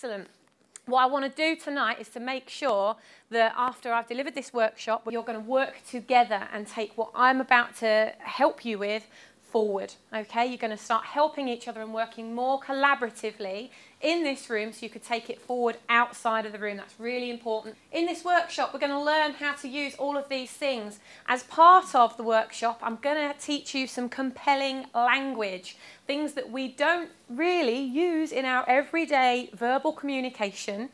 Excellent. What I want to do tonight is to make sure that after I've delivered this workshop, you're going to work together and take what I'm about to help you with forward, okay? You're going to start helping each other and working more collaboratively in this room so you could take it forward outside of the room. That's really important. In this workshop, we're going to learn how to use all of these things. As part of the workshop, I'm going to teach you some compelling language, things that we don't really use in our everyday verbal communication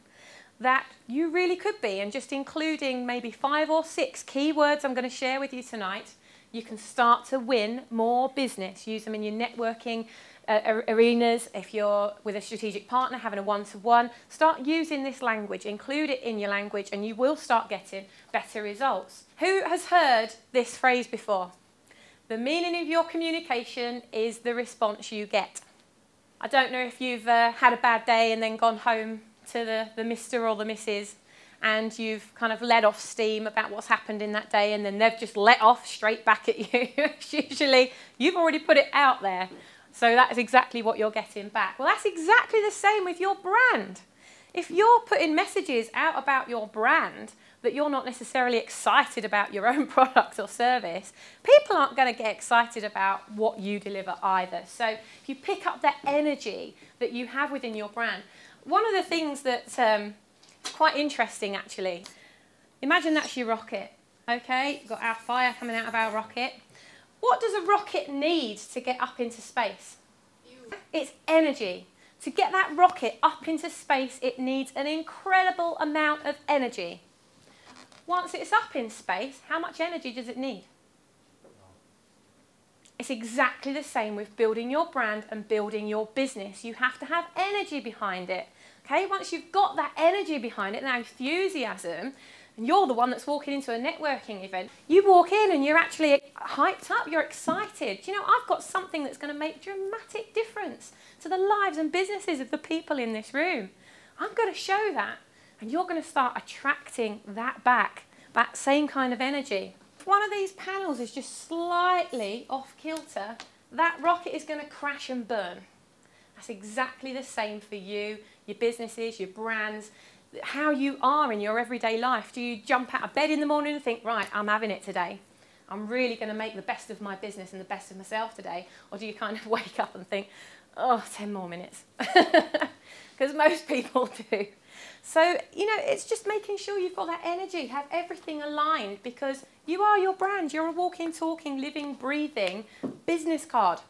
that you really could be, and just including maybe 5 or 6 keywords I'm going to share with you tonight. You can start to win more business. Use them in your networking arenas. If you're with a strategic partner, having a one-to-one, start using this language. Include it in your language and you will start getting better results. Who has heard this phrase before? The meaning of your communication is the response you get. I don't know if you've had a bad day and then gone home to the Mr. or the Mrs. and you've kind of let off steam about what's happened in that day, and then they've just let off straight back at you. Usually you've already put it out there, so that is exactly what you're getting back. Well, that's exactly the same with your brand. If you're putting messages out about your brand that you're not necessarily excited about your own product or service, people aren't going to get excited about what you deliver either. So if you pick up that energy that you have within your brand, one of the things that's quite interesting actually. Imagine that's your rocket, okay? You've got our fire coming out of our rocket. What does a rocket need to get up into space? It's energy. To get that rocket up into space, it needs an incredible amount of energy. Once it's up in space, how much energy does it need? It's exactly the same with building your brand and building your business. You have to have energy behind it. Okay, once you've got that energy behind it, that enthusiasm, and you're the one that's walking into a networking event, you walk in and you're actually hyped up, you're excited. Do you know, I've got something that's going to make a dramatic difference to the lives and businesses of the people in this room. I'm going to show that, and you're going to start attracting that back, that same kind of energy. If one of these panels is just slightly off kilter, that rocket is going to crash and burn. That's exactly the same for you, your businesses, your brands, how you are in your everyday life. Do you jump out of bed in the morning and think, right, I'm having it today. I'm really going to make the best of my business and the best of myself today? Or do you kind of wake up and think, oh, 10 more minutes? Because most people do. So, you know, it's just making sure you've got that energy, have everything aligned, because you are your brand. You're a walking, talking, living, breathing business card.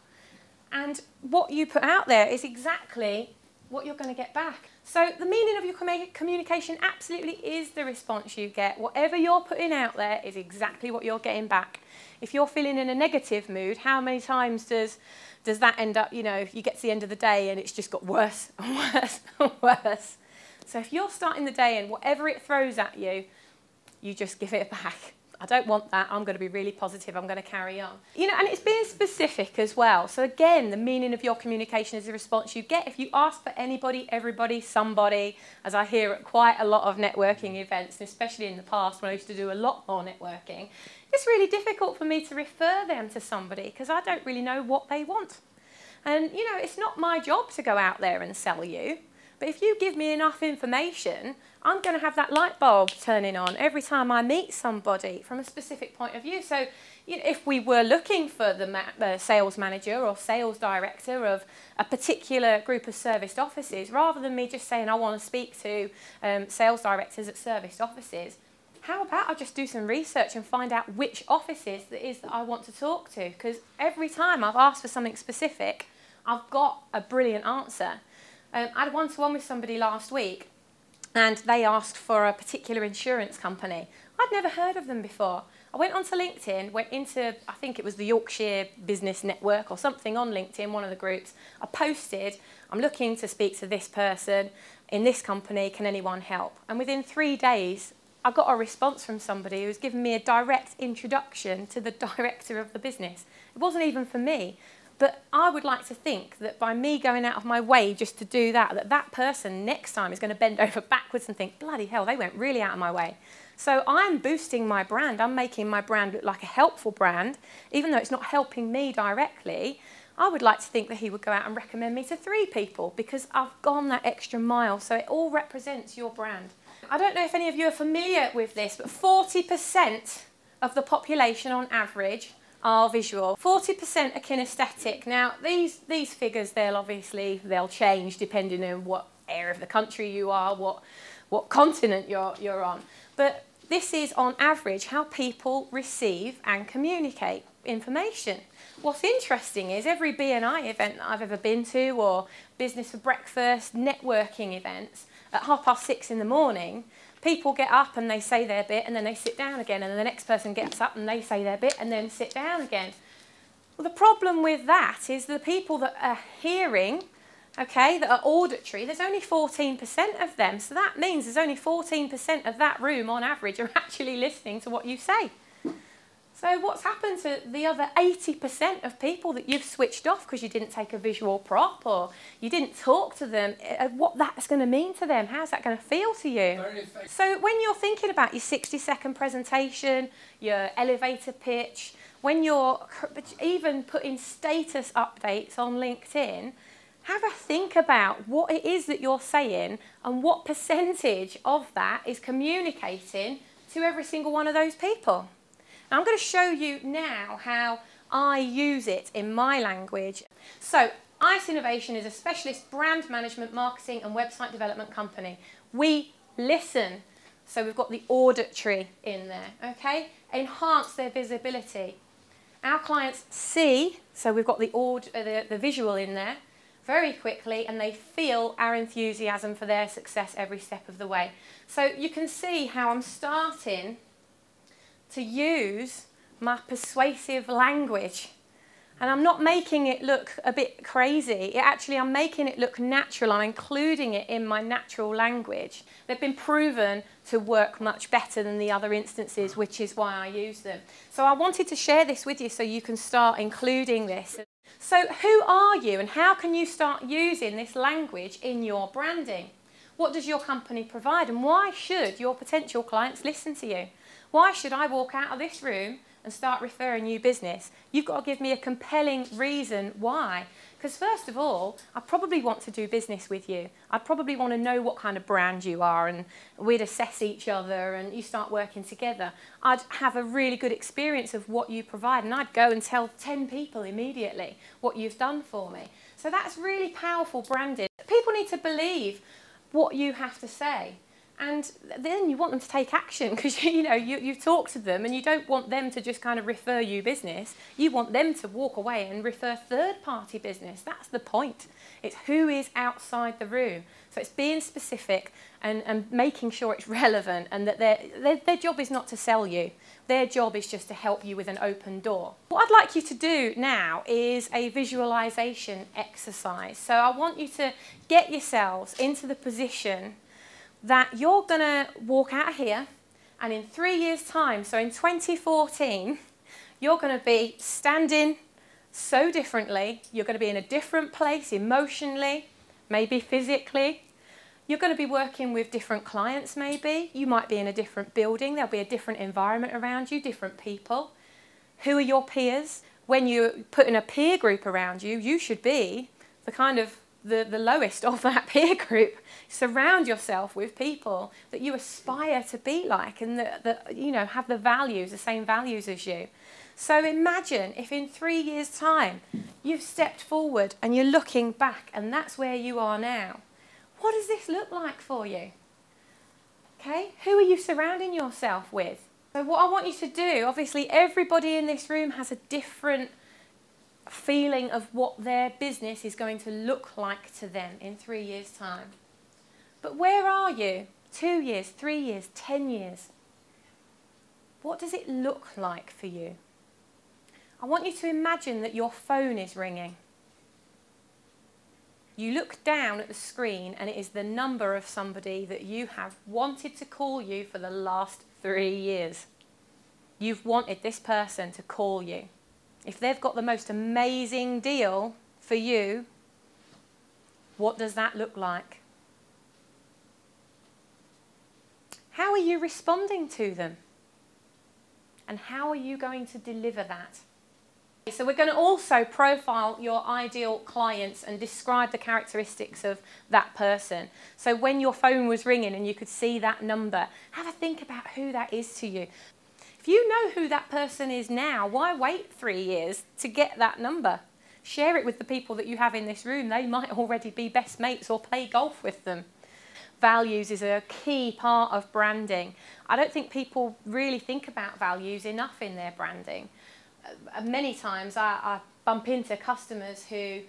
And what you put out there is exactly what you're going to get back. So the meaning of your communication absolutely is the response you get. Whatever you're putting out there is exactly what you're getting back. If you're feeling in a negative mood, how many times does that end up, you know, you get to the end of the day and it's just got worse and worse and worse. So if you're starting the day and whatever it throws at you, you just give it back. I don't want that. I'm going to be really positive. I'm going to carry on. You know, and it's being specific as well. So again, the meaning of your communication is the response you get. If you ask for anybody, everybody, somebody, as I hear at quite a lot of networking events, and especially in the past when I used to do a lot more networking, it's really difficult for me to refer them to somebody because I don't really know what they want. And, you know, it's not my job to go out there and sell you. But if you give me enough information, I'm going to have that light bulb turning on every time I meet somebody from a specific point of view. So you know, if we were looking for the sales manager or sales director of a particular group of serviced offices, rather than me just saying I want to speak to sales directors at serviced offices, how about I just do some research and find out which offices it is that I want to talk to? Because every time I've asked for something specific, I've got a brilliant answer. I had a one-to-one with somebody last week, and they asked for a particular insurance company. I'd never heard of them before. I went onto LinkedIn, went into, I think it was the Yorkshire Business Network or something on LinkedIn, one of the groups. I posted, I'm looking to speak to this person in this company, can anyone help? And within 3 days, I got a response from somebody who was giving me a direct introduction to the director of the business. It wasn't even for me. But I would like to think that by me going out of my way just to do that, that person next time is going to bend over backwards and think, bloody hell, they went really out of my way. So I'm boosting my brand. I'm making my brand look like a helpful brand, even though it's not helping me directly. I would like to think that he would go out and recommend me to 3 people because I've gone that extra mile. So it all represents your brand. I don't know if any of you are familiar with this, but 40% of the population on average are visual. 40% are kinesthetic. Now, these figures, they'll change depending on what area of the country you are, what continent you're on. But this is, on average, how people receive and communicate information. What's interesting is every B&I event that I've ever been to, or business for breakfast, networking events, at 6:30 in the morning, people get up and they say their bit and then they sit down again, and the next person gets up and they say their bit and then sit down again. Well, the problem with that is the people that are hearing, okay, that are auditory, there's only 14% of them. So that means there's only 14% of that room on average are actually listening to what you say. So what's happened to the other 80% of people that you've switched off because you didn't take a visual prop or you didn't talk to them, what that's going to mean to them? How's that going to feel to you? So when you're thinking about your 60-second presentation, your elevator pitch, when you're even putting status updates on LinkedIn, have a think about what it is that you're saying and what percentage of that is communicating to every single one of those people. Now, I'm going to show you now how I use it in my language. So, ICE Innovation is a specialist brand management, marketing and website development company. We listen. So we've got the auditory in there, okay? Enhance their visibility. Our clients see, so we've got the visual in there, very quickly, and they feel our enthusiasm for their success every step of the way. So you can see how I'm starting to use my persuasive language. And I'm not making it look a bit crazy. I'm making it look natural. I'm including it in my natural language. They've been proven to work much better than the other instances, which is why I use them. So I wanted to share this with you so you can start including this. So who are you and how can you start using this language in your branding? What does your company provide and why should your potential clients listen to you? Why should I walk out of this room and start referring you business? You've got to give me a compelling reason why. Because first of all, I probably want to do business with you. I probably want to know what kind of brand you are, and we'd assess each other and you start working together. I'd have a really good experience of what you provide, and I'd go and tell 10 people immediately what you've done for me. So that's really powerful branding. People need to believe what you have to say. And then you want them to take action because, you've talked to them and you don't want them to just kind of refer you business. You want them to walk away and refer third-party business. That's the point. It's who is outside the room. So it's being specific and making sure it's relevant and that their job is not to sell you. Their job is just to help you with an open door. What I'd like you to do now is a visualization exercise. So I want you to get yourselves into the position that you're going to walk out here and in 3 years' time, so in 2014, you're going to be standing so differently. You're going to be in a different place emotionally, maybe physically. You're going to be working with different clients maybe. You might be in a different building. There'll be a different environment around you, different people. Who are your peers? When you're putting a peer group around you, you should be the kind of the lowest of that peer group. Surround yourself with people that you aspire to be like and that have the same values as you. So imagine if in 3 years' time you've stepped forward and you're looking back and that's where you are now. What does this look like for you? Okay, who are you surrounding yourself with? So what I want you to do, obviously everybody in this room has a different feeling of what their business is going to look like to them in 3 years' time. But where are you? 2 years, 3 years, 10 years? What does it look like for you? I want you to imagine that your phone is ringing. You look down at the screen and it is the number of somebody that you have wanted to call you for the last 3 years. You've wanted this person to call you. If they've got the most amazing deal for you, what does that look like? How are you responding to them? And how are you going to deliver that? So we're going to also profile your ideal clients and describe the characteristics of that person. So when your phone was ringing and you could see that number, have a think about who that is to you. If you know who that person is now, why wait 3 years to get that number? Share it with the people that you have in this room. They might already be best mates or play golf with them. Values is a key part of branding. I don't think people really think about values enough in their branding. Many times I bump into customers who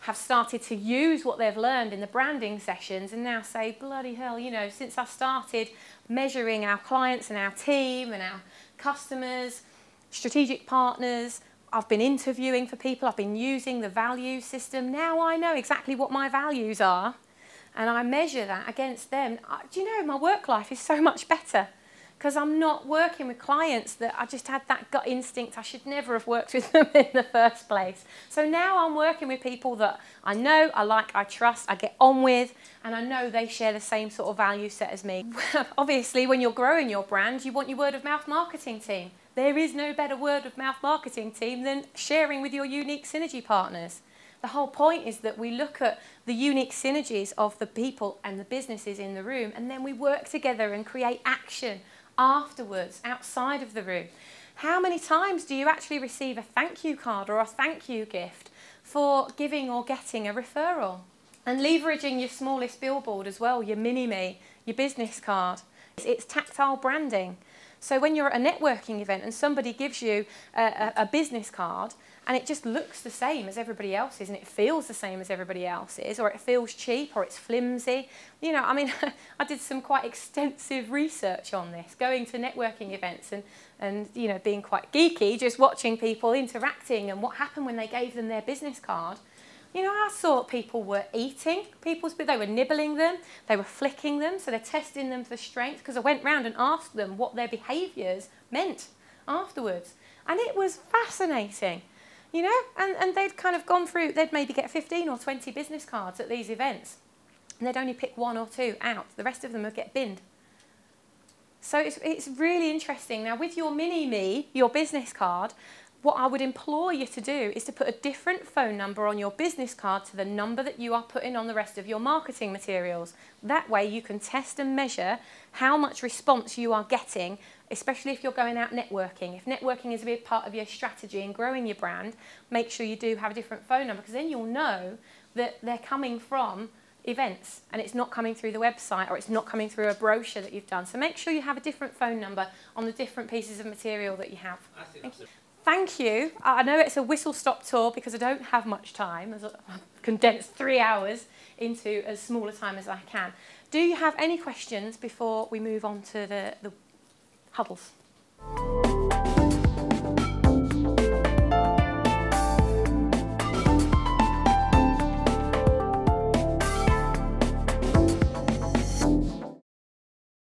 have started to use what they've learned in the branding sessions and now say, bloody hell, you know, since I started measuring our clients and our team and our customers, strategic partners, I've been interviewing for people, I've been using the value system. Now I know exactly what my values are and I measure that against them. Do you know, my work life is so much better because I'm not working with clients that I just had that gut instinct. I should never have worked with them in the first place. So now I'm working with people that I know, I like, I trust, I get on with, and I know they share the same sort of value set as me. Obviously, when you're growing your brand, you want your word of mouth marketing team. There is no better word of mouth marketing team than sharing with your unique synergy partners. The whole point is that we look at the unique synergies of the people and the businesses in the room, and then we work together and create action afterwards, outside of the room. How many times do you actually receive a thank you card or a thank you gift for giving or getting a referral? And leveraging your smallest billboard as well, your mini-me, your business card. It's tactile branding. So when you're at a networking event and somebody gives you a business card and it just looks the same as everybody else's and it feels the same as everybody else's, or it feels cheap or it's flimsy. You know, I mean, I did some quite extensive research on this, going to networking events and you know, being quite geeky, just watching people interacting and what happened when they gave them their business card. You know, I saw people were eating they were nibbling them, they were flicking them, so they're testing them for strength, because I went round and asked them what their behaviours meant afterwards. And it was fascinating, you know, and they'd kind of gone through, they'd maybe get 15 or 20 business cards at these events, and they'd only pick 1 or 2 out. The rest of them would get binned. So it's really interesting. Now, with your mini-me, your business card, what I would implore you to do is to put a different phone number on your business card to the number that you are putting on the rest of your marketing materials. That way you can test and measure how much response you are getting, especially if you're going out networking. If networking is a big part of your strategy in growing your brand, make sure you do have a different phone number, because then you'll know that they're coming from events and it's not coming through the website, or it's not coming through a brochure that you've done. So make sure you have a different phone number on the different pieces of material that you have. Thank you. I know it's a whistle-stop tour because I don't have much time. I've condensed 3 hours into as small a time as I can. Do you have any questions before we move on to the huddles?